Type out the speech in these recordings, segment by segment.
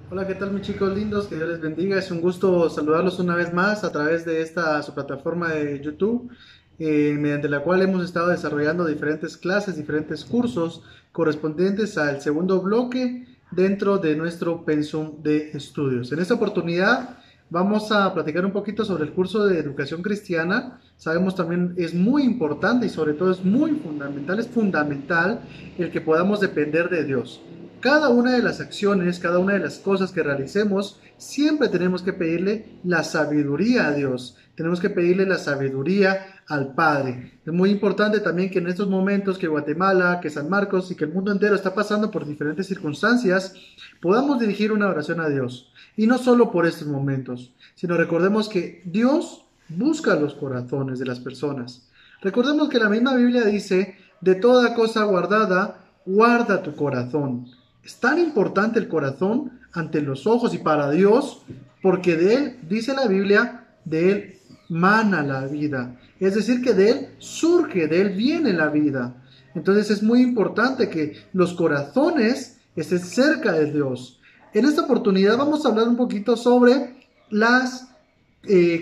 Hola, ¿qué tal mis chicos lindos? Que Dios les bendiga. Es un gusto saludarlos una vez más a través de esta su plataforma de YouTube, mediante la cual hemos estado desarrollando diferentes clases, diferentes cursos correspondientes al segundo bloque dentro de nuestro pensum de estudios. En esta oportunidad vamos a platicar un poquito sobre el curso de educación cristiana. Sabemos también es muy importante y sobre todo es fundamental el que podamos depender de Dios. Cada una de las acciones, cada una de las cosas que realicemos, siempre tenemos que pedirle la sabiduría a Dios. Tenemos que pedirle la sabiduría al Padre. Es muy importante también que en estos momentos que Guatemala, que San Marcos y que el mundo entero está pasando por diferentes circunstancias, podamos dirigir una oración a Dios. Y no solo por estos momentos, sino recordemos que Dios busca los corazones de las personas. Recordemos que la misma Biblia dice, de toda cosa guardada, guarda tu corazón. Es tan importante el corazón ante los ojos y para Dios, porque de él, dice la Biblia, de él mana la vida. Es decir, que de él surge, de él viene la vida. Entonces es muy importante que los corazones estén cerca de Dios. En esta oportunidad vamos a hablar un poquito sobre las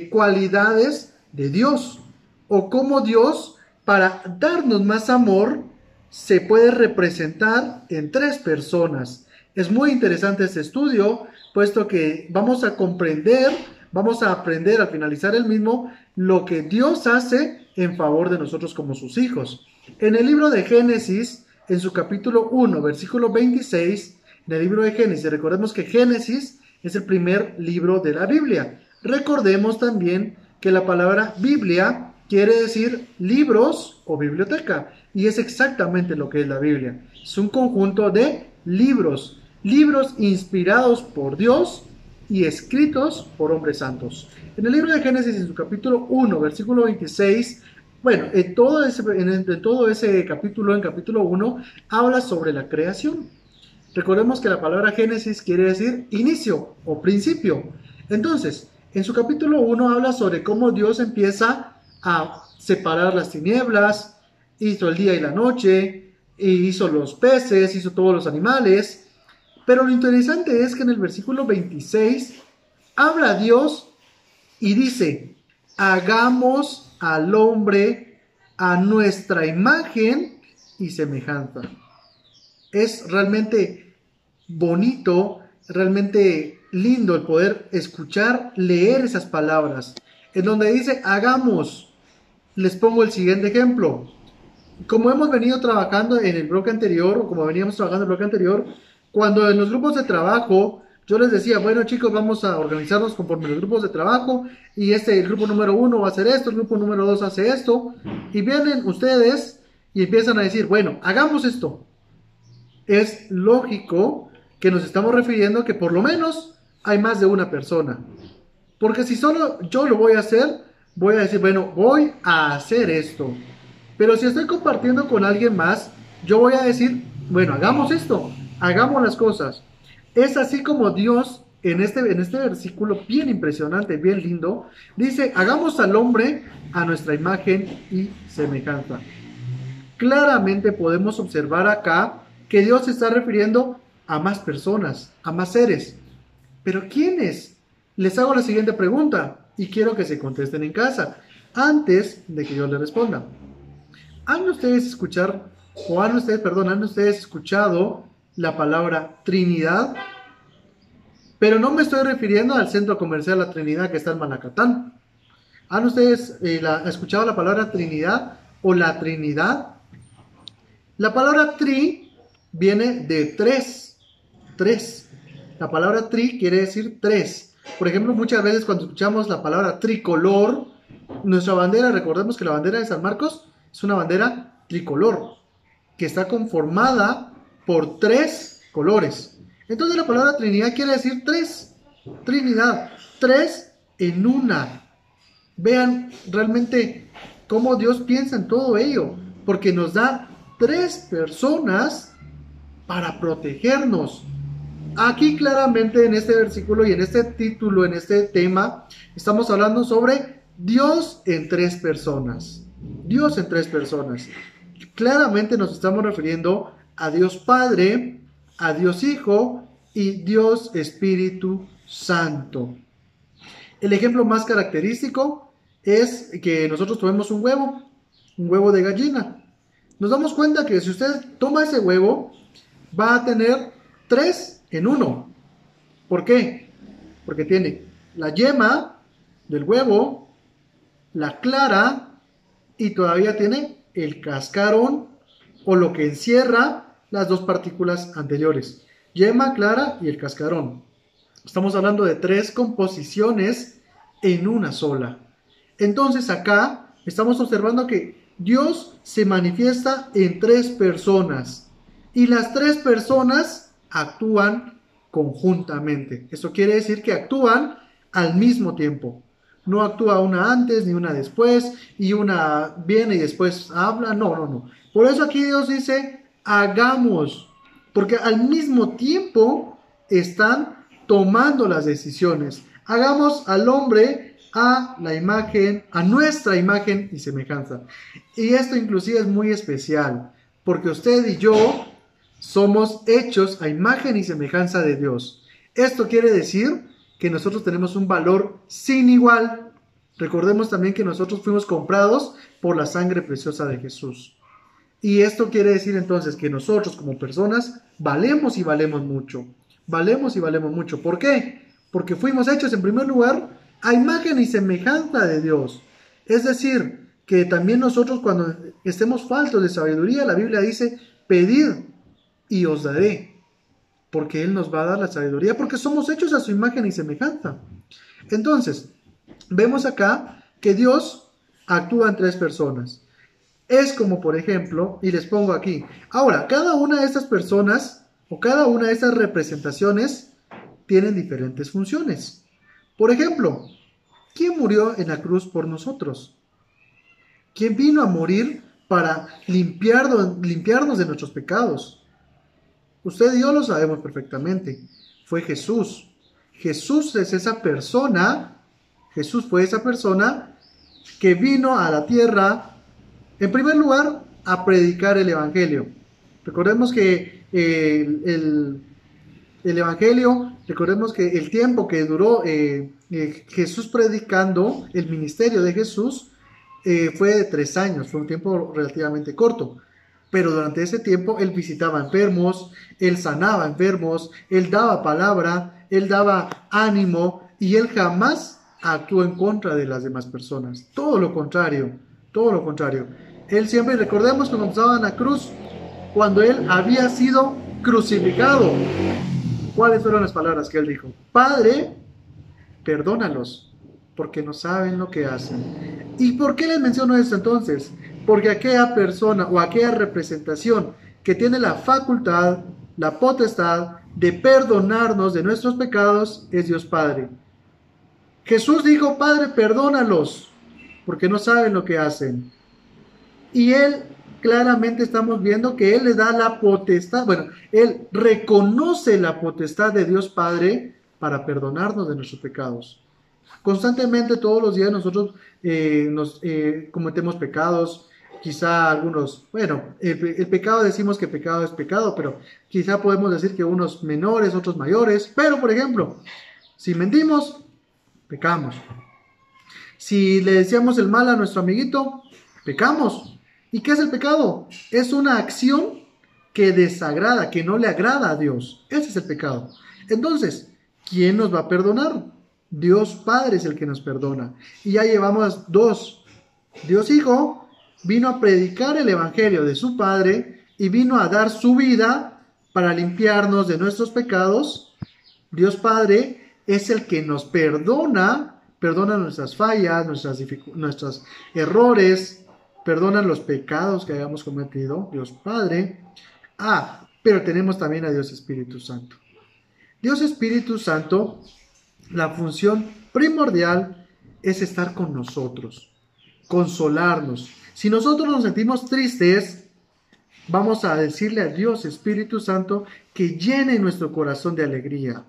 cualidades de Dios o cómo Dios, para darnos más amor, se puede representar en tres personas. Es muy interesante este estudio, puesto que vamos a comprender, vamos a aprender al finalizar el mismo lo que Dios hace en favor de nosotros como sus hijos. En el libro de Génesis, en su capítulo 1, versículo 26, en el libro de Génesis, recordemos que Génesis es el primer libro de la Biblia. Recordemos también que la palabra Biblia quiere decir libros o biblioteca, y es exactamente lo que es la Biblia. Es un conjunto de libros, libros inspirados por Dios y escritos por hombres santos. En el libro de Génesis, en su capítulo 1, versículo 26, bueno, en todo ese capítulo, en capítulo 1, habla sobre la creación. Recordemos que la palabra Génesis quiere decir inicio o principio. Entonces, en su capítulo 1 habla sobre cómo Dios empieza a separar las tinieblas, hizo el día y la noche, hizo los peces, hizo todos los animales. Pero lo interesante es que en el versículo 26 habla Dios y dice, hagamos al hombre a nuestra imagen y semejanza. Es realmente bonito, realmente lindo el poder escuchar, leer esas palabras. En donde dice, hagamos. Les pongo el siguiente ejemplo. Como hemos venido trabajando en el bloque anterior, o como veníamos trabajando en el bloque anterior, cuando en los grupos de trabajo yo les decía, bueno chicos, vamos a organizarnos conforme los grupos de trabajo, y el grupo número 1 va a hacer esto, el grupo número 2 hace esto, y vienen ustedes y empiezan a decir, bueno, hagamos esto. Es lógico que nos estamos refiriendo a que por lo menos hay más de una persona. Porque si solo yo lo voy a hacer, voy a decir, bueno, voy a hacer esto. Pero si estoy compartiendo con alguien más, yo voy a decir, bueno, hagamos esto, hagamos las cosas. Es así como Dios en este versículo bien impresionante, bien lindo, dice, hagamos al hombre a nuestra imagen y semejanza. Claramente podemos observar acá que Dios se está refiriendo a más personas, a más seres. ¿Pero quiénes? Les hago la siguiente pregunta y quiero que se contesten en casa antes de que yo les responda. ¿Han ustedes han ustedes escuchado la palabra Trinidad? Pero no me estoy refiriendo al centro comercial La Trinidad que está en Malacatán. ¿Han ustedes escuchado la palabra Trinidad o la Trinidad? La palabra tri viene de tres. Tres. La palabra tri quiere decir tres. Por ejemplo, muchas veces cuando escuchamos la palabra tricolor, nuestra bandera, recordemos que la bandera de San Marcos es una bandera tricolor, que está conformada por tres colores. Entonces la palabra Trinidad quiere decir tres. Trinidad. Tres en una. Vean realmente cómo Dios piensa en todo ello, porque nos da tres personas para protegernos. Aquí claramente en este versículo y en este título, en este tema, estamos hablando sobre Dios en tres personas. Dios en tres personas. Claramente nos estamos refiriendo a Dios Padre, a Dios Hijo y Dios Espíritu Santo. El ejemplo más característico es que nosotros tomemos un huevo de gallina. Nos damos cuenta que si usted toma ese huevo, va a tener 3 en 1. ¿Por qué? Porque tiene la yema del huevo, la clara y todavía tiene el cascarón o lo que encierra las dos partículas anteriores. Yema, clara y el cascarón. Estamos hablando de 3 composiciones en una sola. Entonces acá estamos observando que Dios se manifiesta en 3 personas y las 3 personas actúan conjuntamente. Esto quiere decir que actúan al mismo tiempo. No actúa una antes ni una después y una viene y después habla. No. Por eso aquí Dios dice, hagamos, porque al mismo tiempo están tomando las decisiones. Hagamos al hombre a la imagen, a nuestra imagen y semejanza. Y esto inclusive es muy especial, porque usted y yo somos hechos a imagen y semejanza de Dios. Esto quiere decir que nosotros tenemos un valor sin igual. Recordemos también que nosotros fuimos comprados por la sangre preciosa de Jesús. Y esto quiere decir entonces que nosotros como personas valemos y valemos mucho. Valemos y valemos mucho. ¿Por qué? Porque fuimos hechos en primer lugar a imagen y semejanza de Dios. Es decir, que también nosotros cuando estemos faltos de sabiduría, la Biblia dice, pedid y os daré. Porque Él nos va a dar la sabiduría, porque somos hechos a su imagen y semejanza. Entonces, vemos acá que Dios actúa en 3 personas. Es como, por ejemplo, y les pongo aquí, ahora, cada una de estas personas, o cada una de estas representaciones, tienen diferentes funciones. Por ejemplo, ¿quién murió en la cruz por nosotros? ¿Quién vino a morir para limpiarnos de nuestros pecados? Usted y yo lo sabemos perfectamente. Fue Jesús. Jesús es esa persona, Jesús fue esa persona que vino a la tierra, en primer lugar, a predicar el Evangelio. Recordemos que el Evangelio, recordemos que el tiempo que duró Jesús predicando, el ministerio de Jesús, fue de 3 años, fue un tiempo relativamente corto. Pero durante ese tiempo Él visitaba enfermos, Él sanaba enfermos, Él daba palabra, Él daba ánimo y Él jamás actuó en contra de las demás personas. Todo lo contrario, todo lo contrario. Él siempre, recordemos cuando estaba en la cruz, cuando Él había sido crucificado. ¿Cuáles fueron las palabras que Él dijo? Padre, perdónalos, porque no saben lo que hacen. ¿Y por qué les menciono esto entonces? Porque aquella persona o aquella representación que tiene la facultad, la potestad de perdonarnos de nuestros pecados es Dios Padre. Jesús dijo, Padre, perdónalos, porque no saben lo que hacen. Y Él, claramente estamos viendo que Él le da la potestad, bueno, Él reconoce la potestad de Dios Padre para perdonarnos de nuestros pecados. Constantemente, todos los días nosotros cometemos pecados, quizá algunos, bueno, el pecado decimos que pecado es pecado, pero quizá podemos decir que unos menores, otros mayores, pero por ejemplo, si mentimos, pecamos. Si le deseamos el mal a nuestro amiguito, pecamos. ¿Y qué es el pecado? Es una acción que desagrada, que no le agrada a Dios. Ese es el pecado. Entonces, ¿quién nos va a perdonar? Dios Padre es el que nos perdona. Y ya llevamos 2. Dios Hijo vino a predicar el Evangelio de su Padre y vino a dar su vida para limpiarnos de nuestros pecados. Dios Padre es el que nos perdona nuestras fallas, nuestros errores, perdona los pecados que hayamos cometido, Dios Padre. Pero tenemos también a Dios Espíritu Santo. Dios Espíritu Santo, la función primordial es estar con nosotros, consolarnos. Si nosotros nos sentimos tristes, vamos a decirle a Dios Espíritu Santo que llene nuestro corazón de alegría,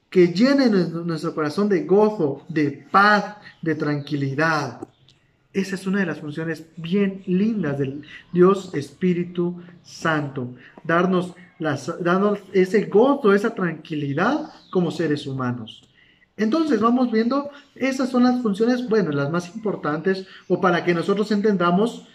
que llene nuestro corazón de gozo, de paz, de tranquilidad. Esa es una de las funciones bien lindas del Dios Espíritu Santo, darnos dándonos ese gozo, esa tranquilidad como seres humanos. Entonces vamos viendo, esas son las funciones, bueno, las más importantes, o para que nosotros entendamos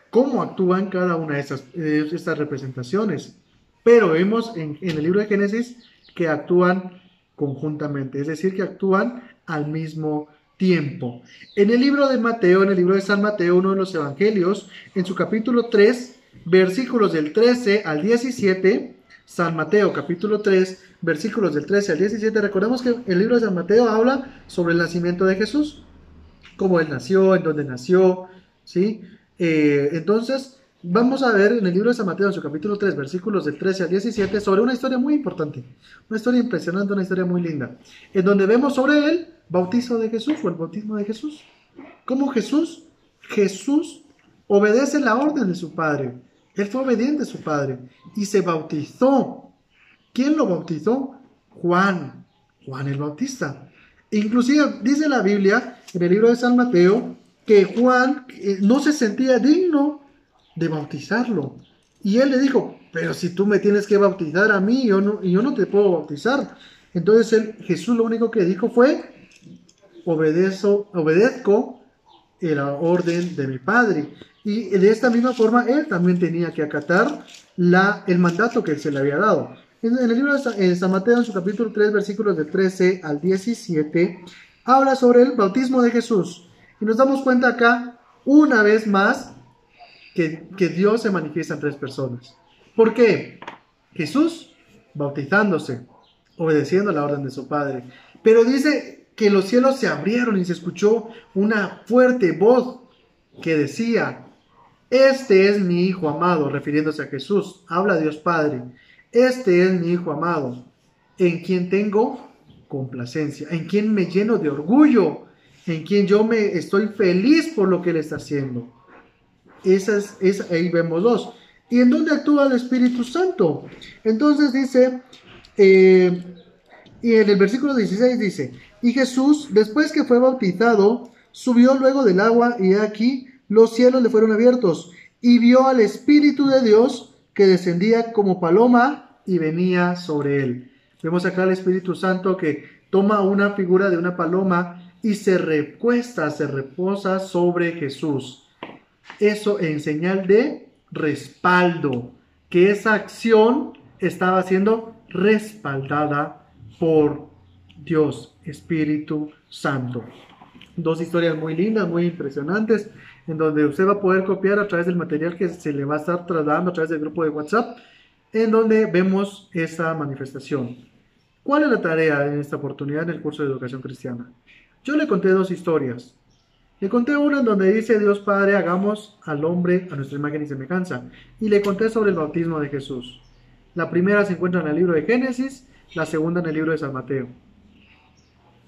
cómo actúan cada una de estas representaciones. Pero vemos en el libro de Génesis que actúan conjuntamente, es decir, que actúan al mismo tiempo. En el libro de Mateo, en el libro de San Mateo, uno de los evangelios, en su capítulo 3, versículos del 13 al 17, San Mateo capítulo 3, versículos del 13 al 17, recordemos que el libro de San Mateo habla sobre el nacimiento de Jesús, cómo él nació, en dónde nació, ¿sí? Entonces, vamos a ver en el libro de San Mateo, en su capítulo 3, versículos del 13 al 17, sobre una historia muy importante, una historia impresionante, una historia muy linda, en donde vemos sobre el bautizo de Jesús o el bautismo de Jesús. Cómo Jesús obedece la orden de su Padre. Él fue obediente a su Padre y se bautizó. ¿Quién lo bautizó? Juan el Bautista. Inclusive dice la Biblia en el libro de San Mateo que Juan no se sentía digno de bautizarlo. Y él le dijo, pero si tú me tienes que bautizar a mí, yo no te puedo bautizar. Entonces Jesús lo único que dijo fue, obedezco la orden de mi Padre. Y de esta misma forma él también tenía que acatar el mandato que se le había dado. En el libro de San Mateo, en su capítulo 3, versículos del 13 al 17, habla sobre el bautismo de Jesús. Y nos damos cuenta acá, una vez más, que Dios se manifiesta en tres personas. ¿Por qué? Jesús bautizándose, obedeciendo la orden de su Padre. Pero dice que los cielos se abrieron y se escuchó una fuerte voz que decía, este es mi Hijo amado, refiriéndose a Jesús. Habla Dios Padre. Este es mi Hijo amado, en quien tengo complacencia, en quien me lleno de orgullo, en quien yo me estoy feliz por lo que Él está haciendo. Ahí vemos dos. ¿Y en dónde actúa el Espíritu Santo? Entonces dice, y en el versículo 16 dice, y Jesús, después que fue bautizado, subió luego del agua, y aquí los cielos le fueron abiertos, y vio al Espíritu de Dios que descendía como paloma y venía sobre él. Vemos acá al Espíritu Santo que toma una figura de una paloma y se reposa sobre Jesús. Eso en señal de respaldo, que esa acción estaba siendo respaldada por Dios, Espíritu Santo. Dos historias muy lindas, muy impresionantes, en donde usted va a poder copiar a través del material que se le va a estar trasladando a través del grupo de WhatsApp, en donde vemos esa manifestación. ¿Cuál es la tarea en esta oportunidad en el curso de Educación Cristiana? Yo le conté dos historias. Le conté una en donde dice Dios Padre, hagamos al hombre a nuestra imagen y semejanza. Y le conté sobre el bautismo de Jesús. La primera se encuentra en el libro de Génesis, la segunda en el libro de San Mateo.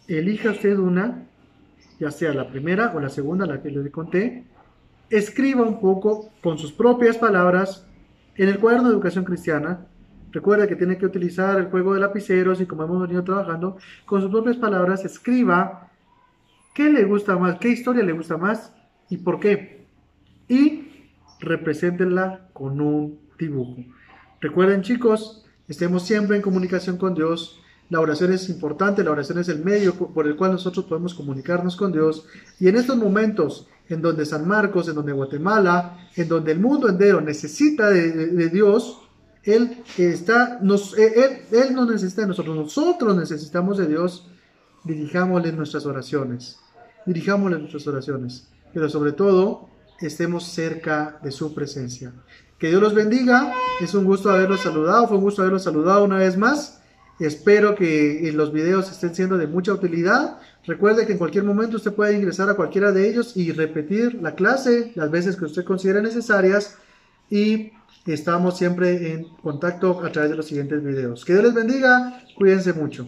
Elija usted una, ya sea la primera o la segunda, la que le conté. Escriba un poco con sus propias palabras en el cuaderno de Educación Cristiana. Recuerda que tiene que utilizar el juego de lapiceros y como hemos venido trabajando, con sus propias palabras escriba qué le gusta más, qué historia le gusta más y por qué. Y represéntenla con un dibujo. Recuerden, chicos, estemos siempre en comunicación con Dios. La oración es importante, la oración es el medio por el cual nosotros podemos comunicarnos con Dios. Y en estos momentos en donde San Marcos, en donde Guatemala, en donde el mundo entero necesita de Dios, Él nos necesita de nosotros. Nosotros necesitamos de Dios. Dirijámosle nuestras oraciones. Pero sobre todo, estemos cerca de su presencia. Que Dios los bendiga. Es un gusto haberlos saludado. Fue un gusto haberlos saludado una vez más. Espero que los videos estén siendo de mucha utilidad. Recuerde que en cualquier momento usted puede ingresar a cualquiera de ellos y repetir la clase las veces que usted considere necesarias. Y estamos siempre en contacto a través de los siguientes videos. Que Dios les bendiga. Cuídense mucho.